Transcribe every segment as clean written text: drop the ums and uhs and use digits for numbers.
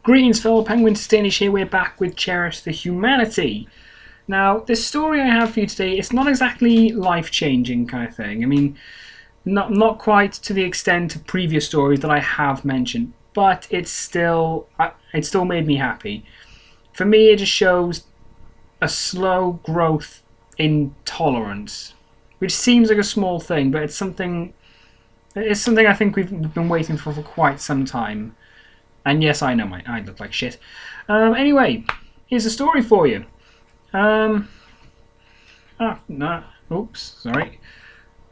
Greetings, fellow penguins. Stanish here. We're back with Cherish the Humanity. Now, this story I have for you today, it's not exactly life-changing kind of thing. I mean, not quite to the extent of previous stories that I have mentioned, but it still made me happy. For me, it just shows a slow growth in tolerance, which seems like a small thing, but it's something I think we've been waiting for quite some time. And yes, I know I look like shit. Anyway, here's a story for you. Oops, sorry.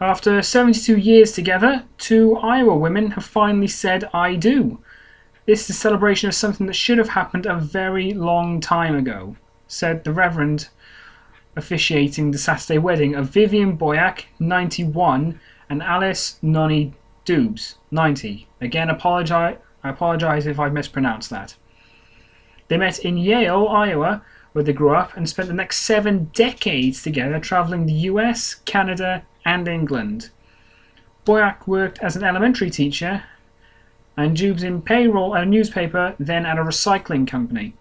After 72 years together, two Iowa women have finally said I do. This is a celebration of something that should have happened a very long time ago, said the Reverend officiating the Saturday wedding of Vivian Boyack, 91, and Alice Nonny Dubes, 90. Again, I apologise if I mispronounced that. They met in Yale, Iowa, where they grew up, and spent the next 7 decades together travelling the US, Canada, and England. Boyack worked as an elementary teacher, and Dubes in payroll at a newspaper, then at a recycling company.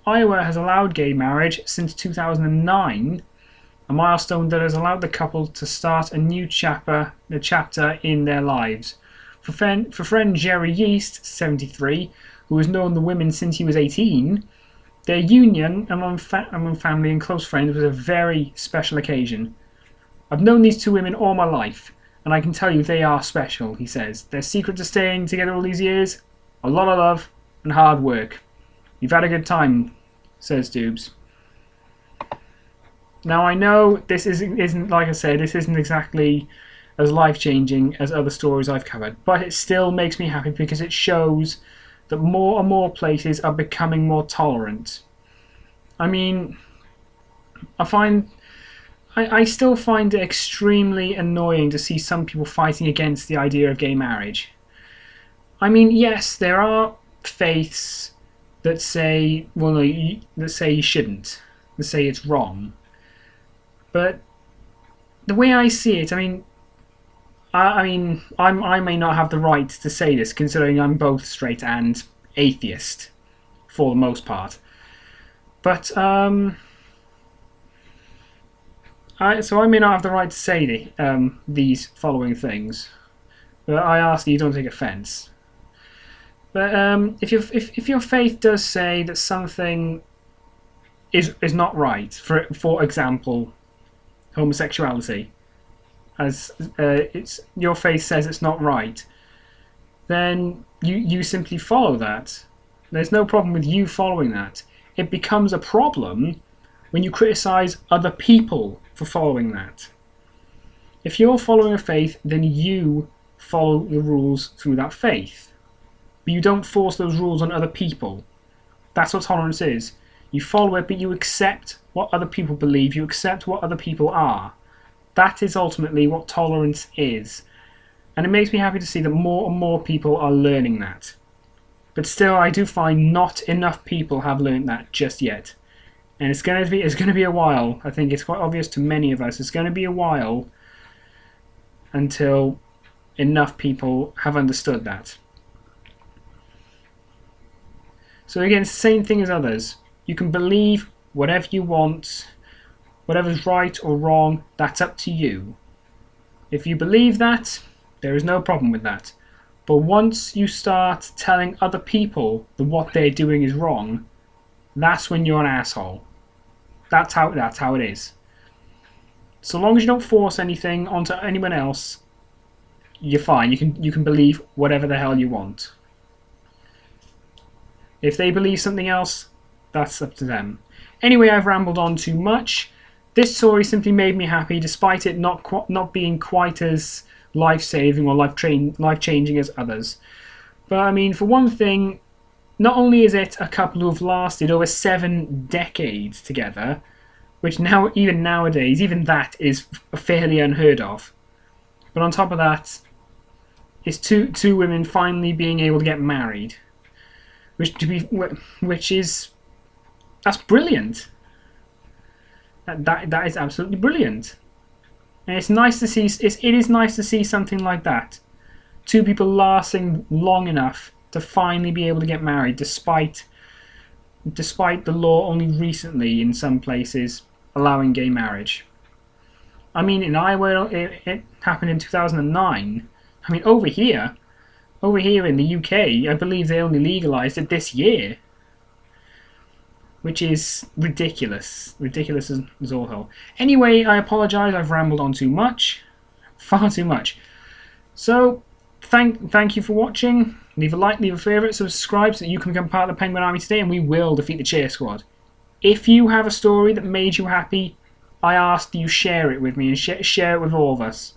Iowa has allowed gay marriage since 2009, a milestone that has allowed the couple to start a new chapter in their lives. For friend Jerry Yeast, 73, who has known the women since he was 18, their union among family and close friends was a very special occasion. I've known these two women all my life, and I can tell you they are special, he says. Their secret to staying together all these years? A lot of love and hard work. You've had a good time, says Dubes. Now I know this isn't like I said, this isn't exactly as life-changing as other stories I've covered, but it still makes me happy because it shows that more and more places are becoming more tolerant. I mean, I still find it extremely annoying to see some people fighting against the idea of gay marriage. I mean, yes, there are faiths that say, well, no, that say you shouldn't, that say it's wrong. But the way I see it, I may not have the right to say this, considering I'm both straight and atheist, for the most part. But so I may not have the right to say these following things. But I ask that you don't take offence. But if your faith does say that something is not right, for example, homosexuality, as your faith says it's not right, then you simply follow that. There's no problem with you following that. It becomes a problem when you criticize other people for following that. If you're following a faith, then you follow the rules through that faith. But you don't force those rules on other people. That's what tolerance is. You follow it, but you accept what other people believe. You accept what other people are. That is ultimately what tolerance is. And it makes me happy to see that more and more people are learning that. But still, I do find not enough people have learned that just yet. And it's going to be a while. I think it's quite obvious to many of us. It's going to be a while until enough people have understood that. So again, it's the same thing as others. You can believe whatever you want. Whatever's right or wrong, that's up to you. If you believe that, there is no problem with that. But once you start telling other people that what they're doing is wrong, that's when you're an asshole. That's how it is. So long as you don't force anything onto anyone else, you're fine. You can believe whatever the hell you want. If they believe something else, that's up to them. Anyway, I've rambled on too much. This story simply made me happy, despite it not being quite as life-saving or life-changing as others. But I mean, for one thing, not only is it a couple who have lasted over 7 decades together, which now, even nowadays, even that is fairly unheard of. But on top of that, it's two women finally being able to get married, that's brilliant. That is absolutely brilliant, and it's nice to see. It is nice to see something like that. 2 people lasting long enough to finally be able to get married, despite the law only recently in some places allowing gay marriage. I mean, in Iowa, it happened in 2009. I mean, over here in the UK, I believe they only legalized it this year, which is ridiculous. Ridiculous as all hell. Anyway, I apologize. I've rambled on too much, far too much. So, thank you for watching. Leave a like, leave a favourite, subscribe so that you can become part of the Penguin Army today, and we will defeat the Cheer Squad. If you have a story that made you happy, I ask you share it with me and share it with all of us.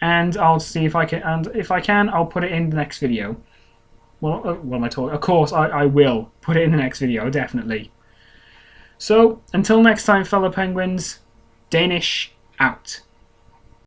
And I'll see if I can. And if I can, I'll put it in the next video. Well, what am I talking? Of course, I will put it in the next video, definitely. So, until next time, fellow penguins, Danish out.